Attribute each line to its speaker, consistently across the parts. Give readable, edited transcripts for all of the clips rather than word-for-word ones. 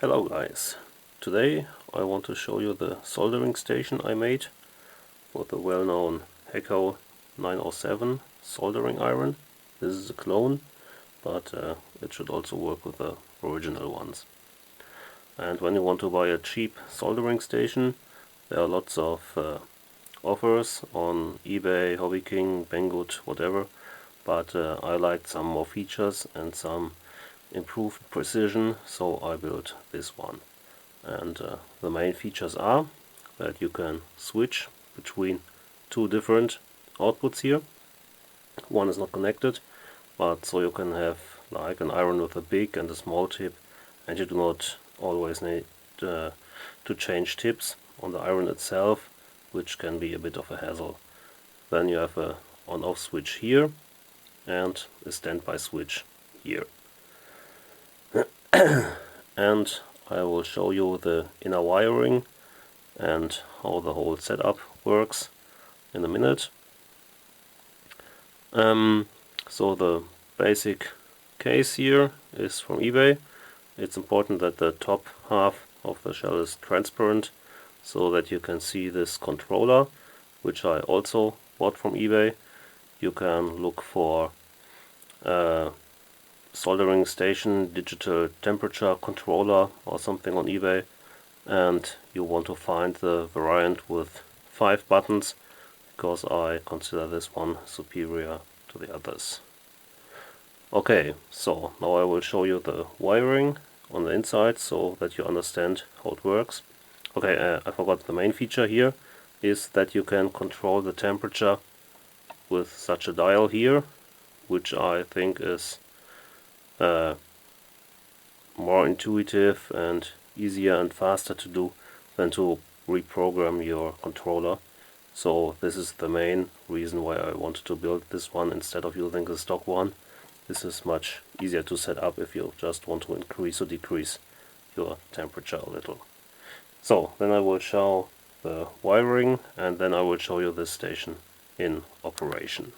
Speaker 1: Hello guys, today I want to show you the soldering station I made for the well-known Hakko 907 soldering iron. This is a clone, but it should also work with the original ones. And when you want to buy a cheap soldering station, there are lots of offers on eBay, Hobby King, Banggood, whatever, but I liked some more features and some improved precision, so I built this one. And the main features are that you can switch between two different outputs here. One is not connected, but so you can have like an iron with a big and a small tip, and you do not always need to change tips on the iron itself, which can be a bit of a hassle. Then you have a on-off switch here and a standby switch here. And I will show you the inner wiring and how the whole setup works in a minute. So the basic case here is from eBay. It's important that the top half of the shell is transparent so that you can see this controller, which I also bought from eBay. You can look for soldering station digital temperature controller or something on eBay, and you want to find the variant with 5 buttons, because I consider this one superior to the others. Okay, so now I will show you the wiring on the inside so that you understand how it works. Okay, I forgot the main feature here is that you can control the temperature with such a dial here, which I think is more intuitive and easier and faster to do than to reprogram your controller. So this is the main reason why I wanted to build this one instead of using the stock one. This is much easier to set up if you just want to increase or decrease your temperature a little. So then I will show the wiring, and then I will show you this station in operation.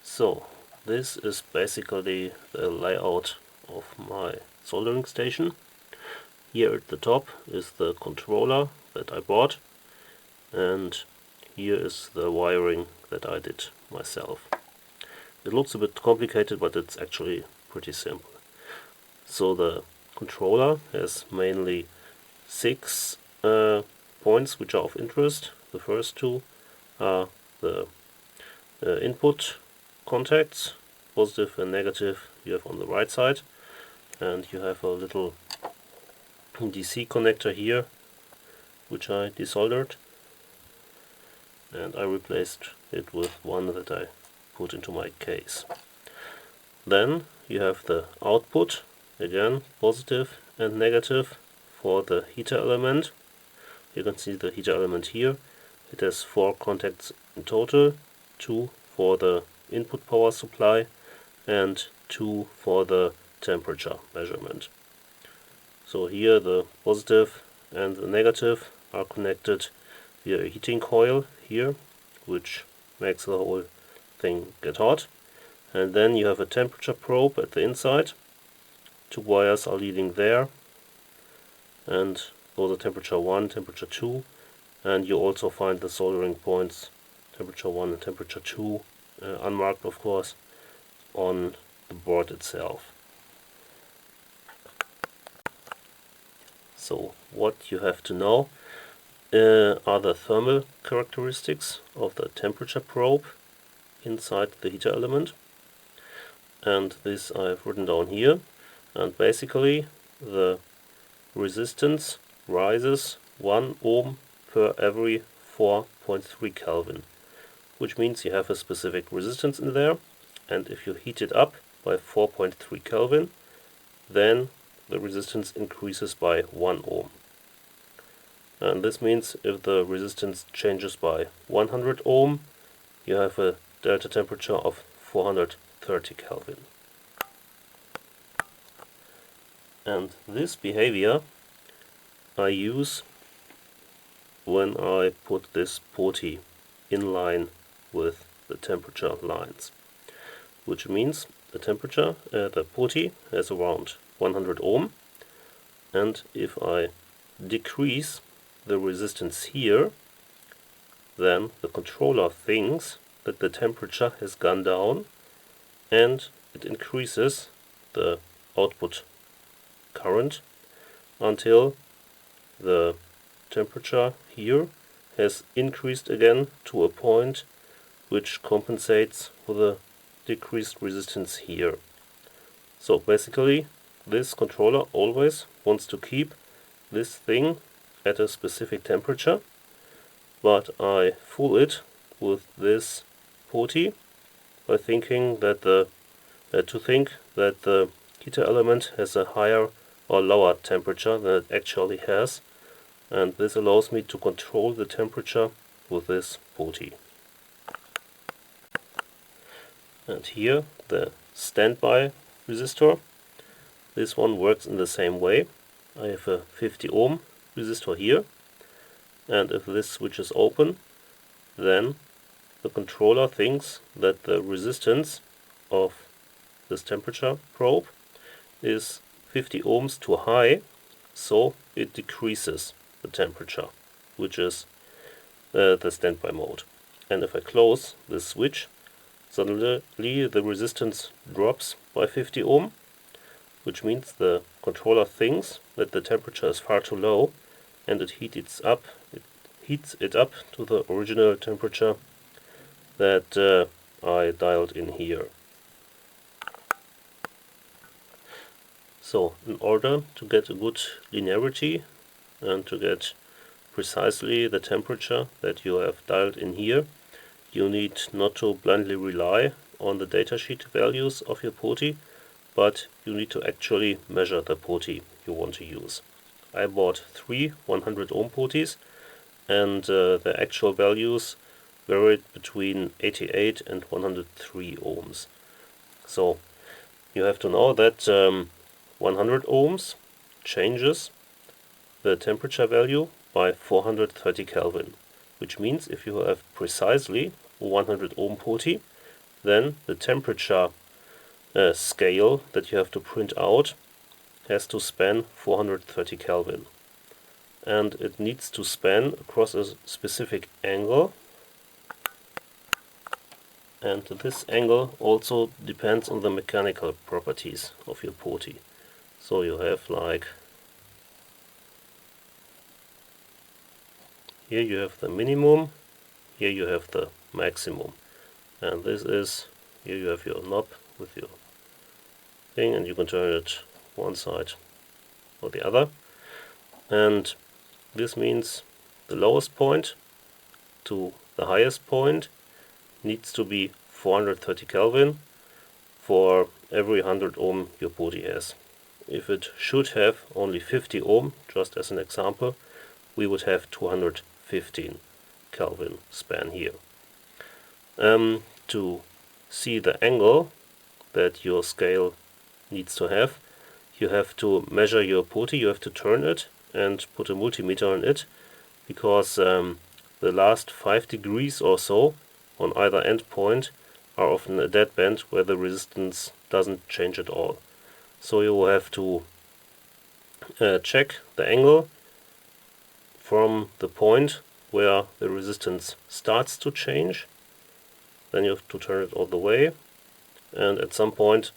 Speaker 1: So this is basically the layout of my soldering station. Here at the top is the controller that I bought, and here is the wiring that I did myself. It looks a bit complicated, but it's actually pretty simple. So the controller has mainly 6 points which are of interest. The first 2 are the input contacts, positive and negative, you have on the right side, and you have a little DC connector here which I desoldered, and I replaced it with one that I put into my case. Then you have the output, again positive and negative, for the heater element. You can see the heater element here. It has 4 contacts in total, 2 for the input power supply and 2 for the temperature measurement. So here the positive and the negative are connected via a heating coil here, which makes the whole thing get hot. And then you have a temperature probe at the inside. 2 wires are leading there, and those are temperature 1, temperature 2, and you also find the soldering points, temperature 1 and temperature 2, unmarked of course, on the board itself. So what you have to know are the thermal characteristics of the temperature probe inside the heater element, and this I've written down here. And basically the resistance rises 1 ohm per every 4.3 Kelvin, which means you have a specific resistance in there, and if you heat it up by 4.3 Kelvin, then the resistance increases by 1 ohm. And this means if the resistance changes by 100 ohm, you have a delta temperature of 430 Kelvin. And this behavior I use when I put this putty in line with the temperature lines, which means the temperature, the putty has around 100 ohm, and if I decrease the resistance here, then the controller thinks that the temperature has gone down and it increases the output current until the temperature here has increased again to a point which compensates for the decreased resistance here. So basically this controller always wants to keep this thing at a specific temperature, but I fool it with this putty by thinking that the heater element has a higher or lower temperature than it actually has, and this allows me to control the temperature with this putty. And here the standby resistor. This one works in the same way. I have a 50 ohm resistor here, and if this switch is open, then the controller thinks that the resistance of this temperature probe is 50 ohms too high, so it decreases the temperature, which is the standby mode. And if I close this switch, suddenly the resistance drops by 50 ohm, which means the controller thinks that the temperature is far too low, and it heats it up to the original temperature that I dialed in here. So in order to get a good linearity and to get precisely the temperature that you have dialed in here, you need not to blindly rely on the datasheet values of your putty, but you need to actually measure the putty you want to use. I bought 3 100 ohm putties, and the actual values varied between 88 and 103 ohms. So you have to know that 100 ohms changes the temperature value by 430 Kelvin, which means if you have precisely 100 ohm putty, then the temperature scale that you have to print out has to span 430 Kelvin. And it needs to span across a specific angle, and this angle also depends on the mechanical properties of your putty. So you have like here you have the minimum, here you have the maximum, and this is here you have your knob with your thing, and you can turn it one side or the other, and this means the lowest point to the highest point needs to be 430 Kelvin for every 100 ohm your putty has. If it should have only 50 ohm, just as an example, we would have 215 Kelvin span here. To see the angle that your scale needs to have, you have to measure your putty, you have to turn it and put a multimeter on it, because the last 5 degrees or so on either end point are often a dead band where the resistance doesn't change at all. So you will have to check the angle from the point where the resistance starts to change. Then you have to turn it all the way, and at some point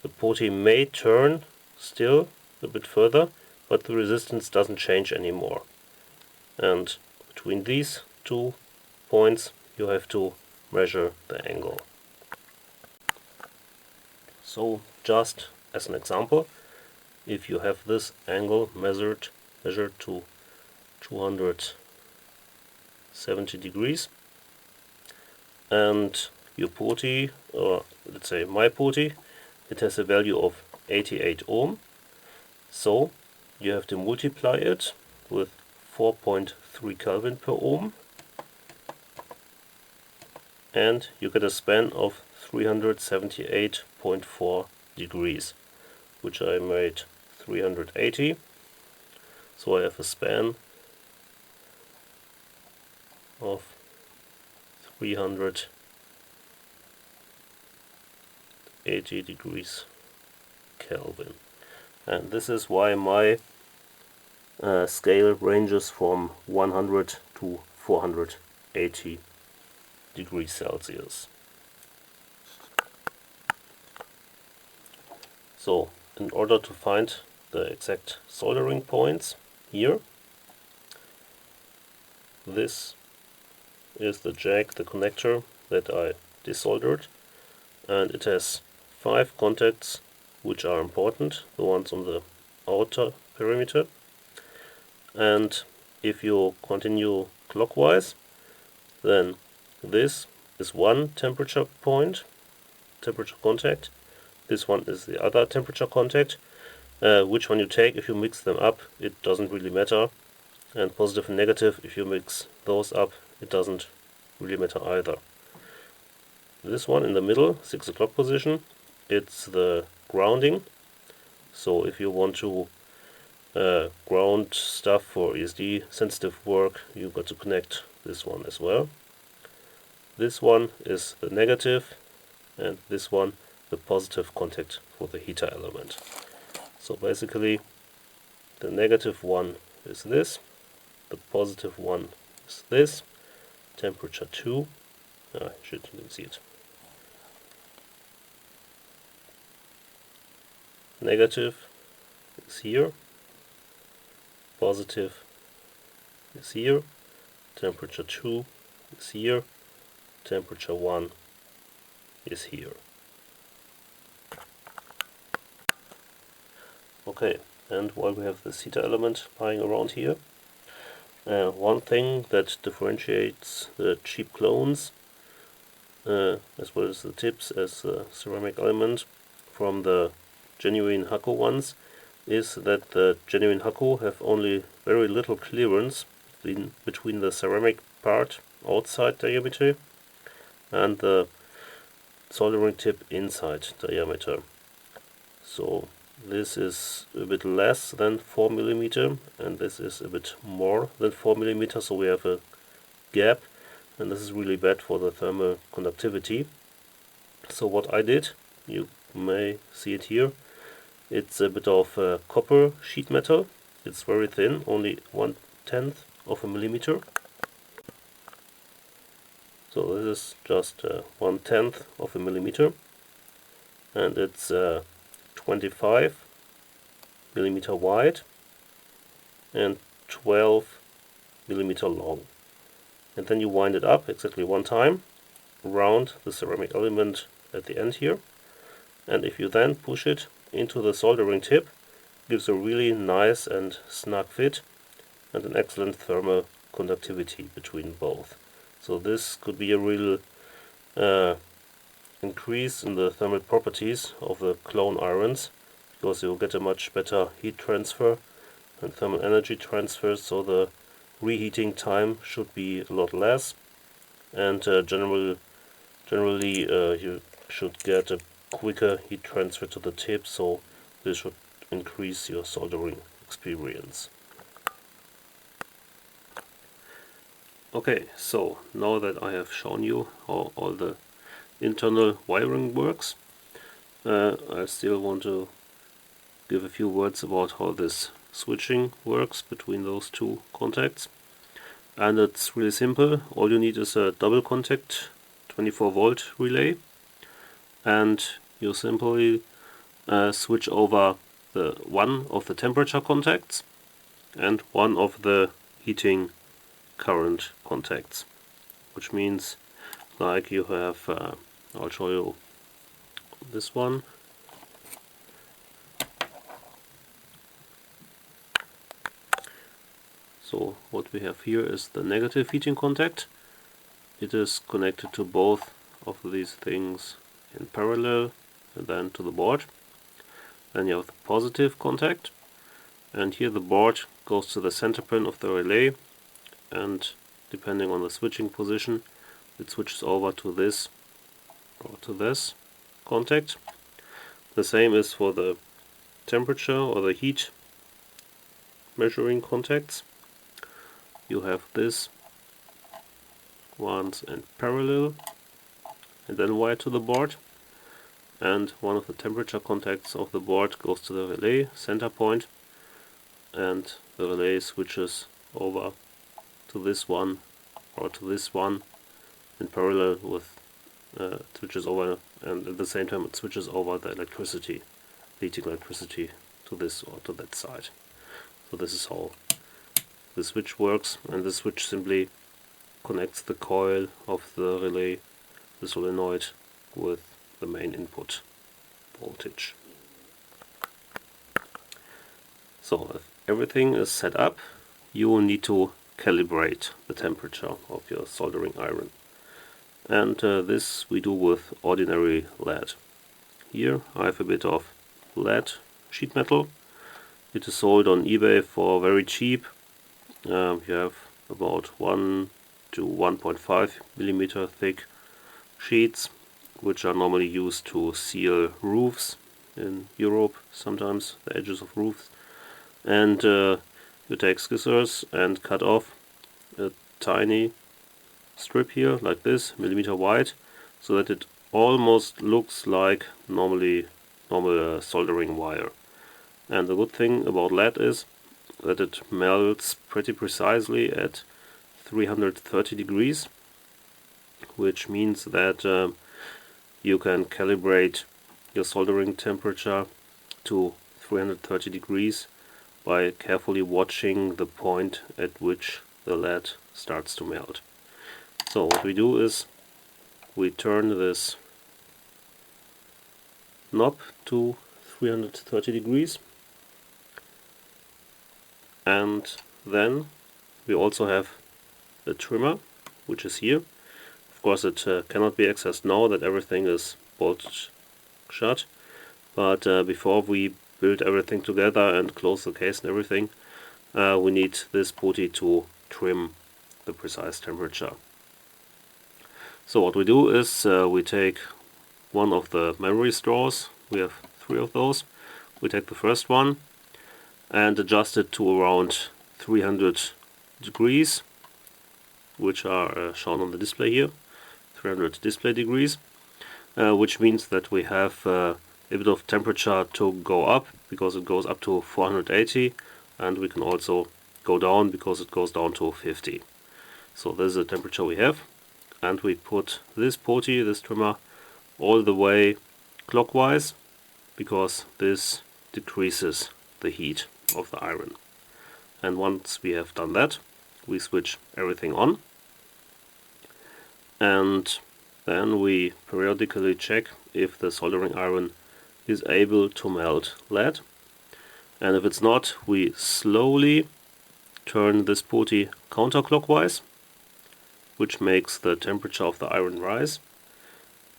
Speaker 1: the putty may turn still a bit further, but the resistance doesn't change anymore. And between these 2 points you have to measure the angle. So just as an example, if you have this angle measured to 270 degrees, and your putty, or let's say my putty, it has a value of 88 ohm, so you have to multiply it with 4.3 Kelvin per ohm, and you get a span of 378.4 degrees, which I made 380, so I have a span of 380 degrees Kelvin. And this is why my scale ranges from 100 to 480 degrees Celsius. So, in order to find the exact soldering points here, this is the jack, the connector that I desoldered, and it has 5 contacts which are important, the ones on the outer perimeter. And if you continue clockwise, then this is one temperature point, temperature contact. This one is the other temperature contact. Which one you take, if you mix them up, it doesn't really matter. And positive and negative, if you mix those up, it doesn't really matter either. This one in the middle, 6 o'clock position, it's the grounding. So if you want to ground stuff for ESD sensitive work, you've got to connect this one as well. This one is the negative, and this one the positive contact for the heater element. So basically the negative one is this, the positive one is this, temperature 2, I shouldn't see it. Negative is here, positive is here, temperature 2 is here, temperature 1 is here. Okay, and while we have this heater element lying around here, one thing that differentiates the cheap clones, as well as the tips as a ceramic element, from the genuine Hakko ones, is that the genuine Hakko have only very little clearance between the ceramic part outside diameter and the soldering tip inside diameter. So this is a bit less than 4 mm, and this is a bit more than 4 mm, so we have a gap, and this is really bad for the thermal conductivity. So what I did, you may see it here, it's a bit of copper sheet metal. It's very thin, only 1/10 of a millimeter. So this is just 1/10 of a millimeter, and it's 25 millimeter wide and 12 millimeter long. And then you wind it up exactly one time around the ceramic element at the end here, and if you then push it into the soldering tip, it gives a really nice and snug fit and an excellent thermal conductivity between both. So this could be a real increase in the thermal properties of the clone irons, because you'll get a much better heat transfer and thermal energy transfer, so the reheating time should be a lot less, and generally you should get a quicker heat transfer to the tip, so this should increase your soldering experience. Okay, so now that I have shown you how all the internal wiring works, I still want to give a few words about how this switching works between those two contacts. And it's really simple. All you need is a double contact 24 volt relay, and you simply switch over the one of the temperature contacts and one of the heating current contacts, which means, like, you have I'll show you this one. So what we have here is the negative heating contact. It is connected to both of these things in parallel and then to the board. Then you have the positive contact, and here the board goes to the center pin of the relay, and depending on the switching position it switches over to this or to this contact. The same is for the temperature or the heat measuring contacts. You have this ones in parallel and then wired to the board, and one of the temperature contacts of the board goes to the relay center point, and the relay switches over to this one or to this one in parallel with switches over, and at the same time it switches over the electricity, heating electricity to this or to that side. So this is how the switch works, and the switch simply connects the coil of the relay, the solenoid, with the main input voltage. So if everything is set up, you will need to calibrate the temperature of your soldering iron. And this we do with ordinary lead. Here I have a bit of lead sheet metal. It is sold on eBay for very cheap. You have about 1 to 1.5 millimeter thick sheets, which are normally used to seal roofs in Europe, sometimes the edges of roofs. And you take scissors and cut off a tiny strip here, like this, millimeter wide, so that it almost looks like normal soldering wire. And the good thing about lead is that it melts pretty precisely at 330 degrees, which means that you can calibrate your soldering temperature to 330 degrees by carefully watching the point at which the lead starts to melt. So what we do is we turn this knob to 330 degrees, and then we also have a trimmer, which is here. Of course it cannot be accessed now that everything is bolted shut, but before we build everything together and close the case and everything, we need this putty to trim the precise temperature. So what we do is we take one of the memory straws. We have 3 of those. We take the first one and adjust it to around 300 degrees, which are shown on the display here, 300 display degrees, which means that we have a bit of temperature to go up, because it goes up to 480, and we can also go down because it goes down to 50. So this is the temperature we have, and we put this putty, this trimmer, all the way clockwise, because this decreases the heat of the iron. And once we have done that, we switch everything on, and then we periodically check if the soldering iron is able to melt lead, and if it's not, we slowly turn this putty counterclockwise, which makes the temperature of the iron rise.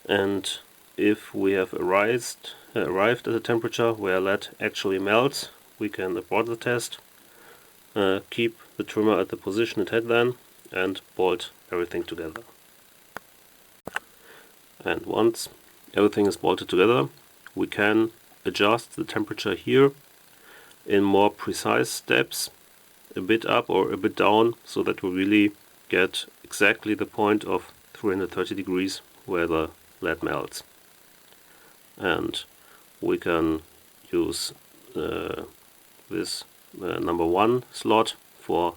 Speaker 1: And if we have arrived at a temperature where lead actually melts, we can abort the test, keep the trimmer at the position it had then, and bolt everything together. And once everything is bolted together, we can adjust the temperature here in more precise steps, a bit up or a bit down, so that we really get exactly the point of 330 degrees where the lead melts. And we can use this number 1 slot for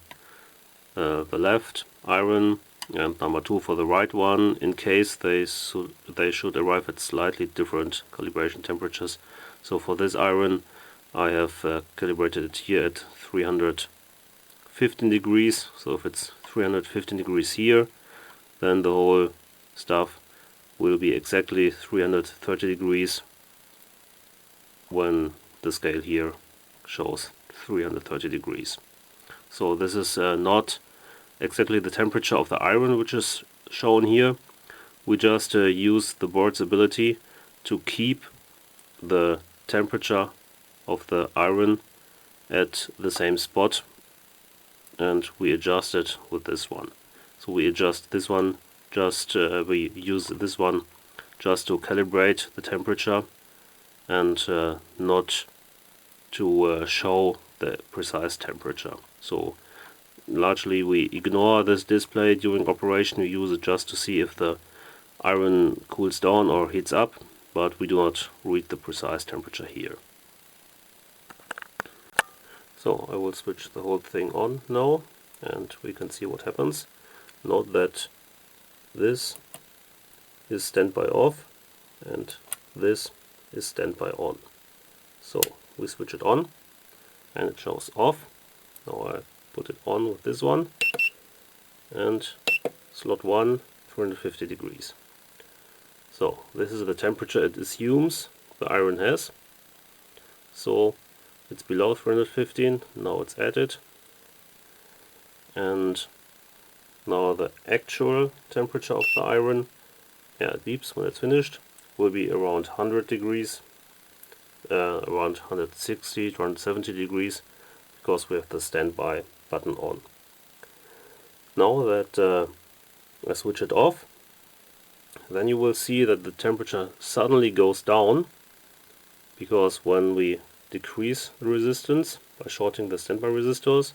Speaker 1: the left iron, and number 2 for the right one, in case they should arrive at slightly different calibration temperatures. So for this iron I have calibrated it here at 315 degrees. So if it's 315 degrees here, then the whole stuff will be exactly 330 degrees when the scale here shows 330 degrees. So this is not exactly the temperature of the iron which is shown here. We just use the board's ability to keep the temperature of the iron at the same spot, and we adjust it with this one. So we adjust this one, we use this one just to calibrate the temperature and not to show the precise temperature. So largely we ignore this display during operation. We use it just to see if the iron cools down or heats up, but we do not read the precise temperature here. So I will switch the whole thing on now, and we can see what happens. Note that this is standby off and this is standby on. So we switch it on and it shows off. Now I put it on with this one, and slot 1, 350 degrees. So this is the temperature it assumes the iron has. So it's below 315, now it's added, and now the actual temperature of the iron, it beeps when it's finished, will be around 100 degrees, around 160 to 170 degrees, because we have the standby button on. Now that I switch it off, then you will see that the temperature suddenly goes down, because when we decrease the resistance by shorting the standby resistors,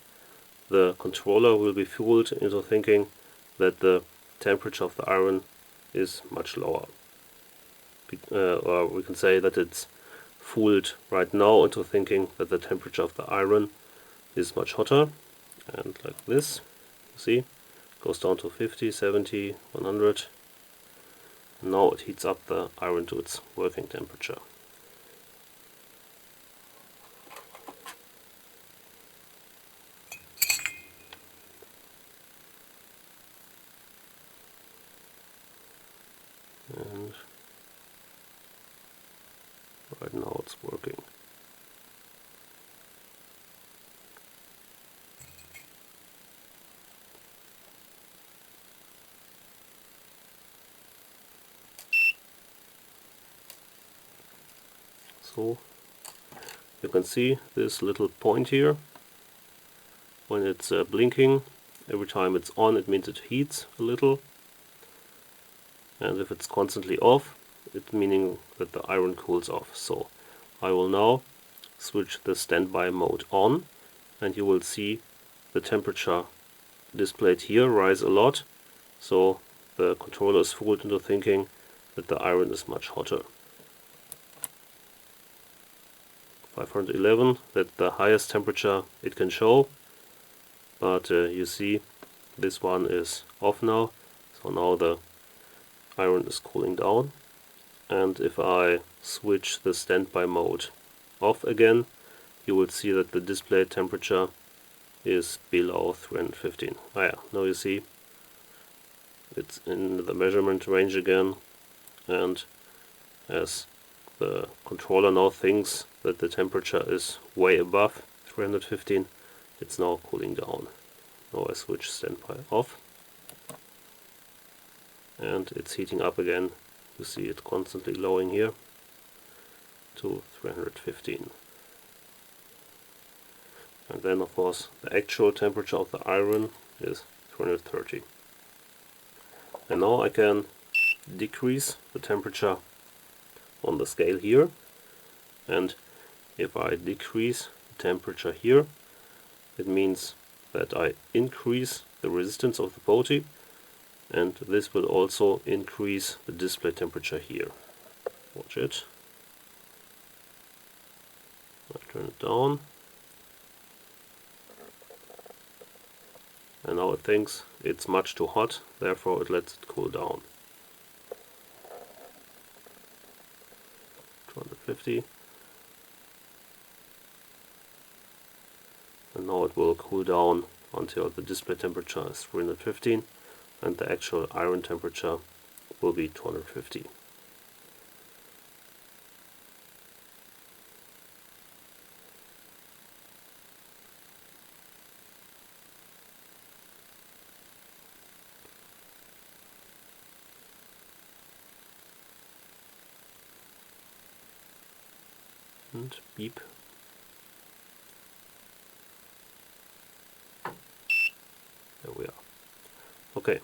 Speaker 1: the controller will be fooled into thinking that the temperature of the iron is much lower. Or we can say that it's fooled right now into thinking that the temperature of the iron is much hotter, and like this, you see, goes down to 50, 70, 100. Now it heats up the iron to its working temperature. And right now it's working. So you can see this little point here. When it's blinking, every time it's on, it means it heats a little. And if it's constantly off, it's meaning that the iron cools off. So I will now switch the standby mode on, and you will see the temperature displayed here rise a lot. So the controller is fooled into thinking that the iron is much hotter. 511, that's the highest temperature it can show, but you see this one is off now, so now the iron is cooling down. And if I switch the standby mode off again, you will see that the display temperature is below 315. Now you see it's in the measurement range again, and as the controller now thinks that the temperature is way above 315, it's now cooling down. Now I switch standby off, and it's heating up again. You see it constantly lowering here to 315. And then of course the actual temperature of the iron is 330. And now I can decrease the temperature on the scale here, and if I decrease the temperature here, it means that I increase the resistance of the poti, and this will also increase the display temperature here. Watch it. I turn it down, and now it thinks it's much too hot, therefore it lets it cool down. 250, and now it will cool down until the display temperature is 315 and the actual iron temperature will be 250. And beep. There we are. Okay,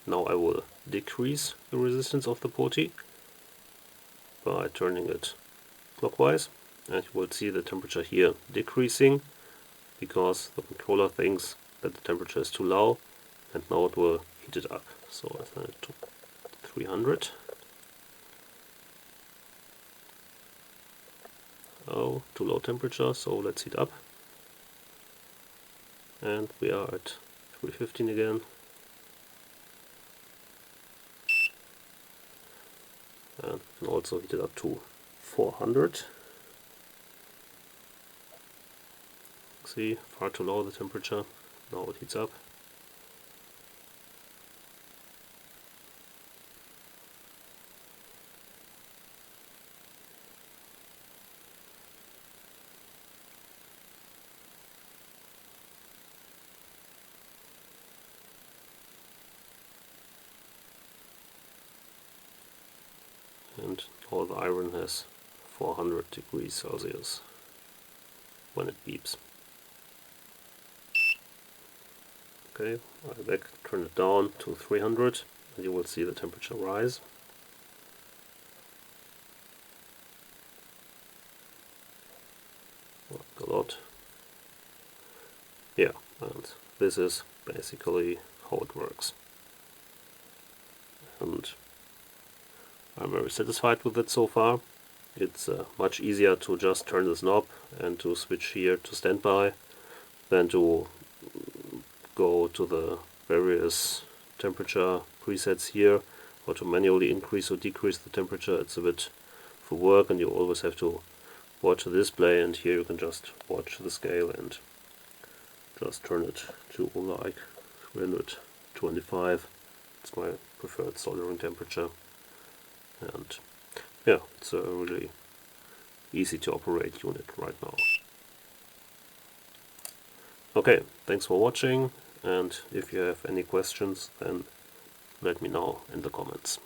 Speaker 1: now I will decrease the resistance of the poti by turning it clockwise, and you will see the temperature here decreasing because the controller thinks that the temperature is too low, and now it will heat it up. So I turn it to 300. Oh, too low temperature, so let's heat up. And we are at 315 again. And we can also heat it up to 400. See, far too low the temperature. Now it heats up. And all the iron has 400 degrees Celsius when it beeps. Okay, I back turn it down to 300 and you will see the temperature rise. Like a lot. Yeah, and this is basically how it works. And I'm very satisfied with it so far. It's much easier to just turn this knob and to switch here to standby than to go to the various temperature presets here or to manually increase or decrease the temperature. It's a bit for work and you always have to watch the display, and here you can just watch the scale and just turn it to like 325. It's my preferred soldering temperature, and yeah, it's a really easy to operate unit right now. Okay, thanks for watching, and if you have any questions then let me know in the comments.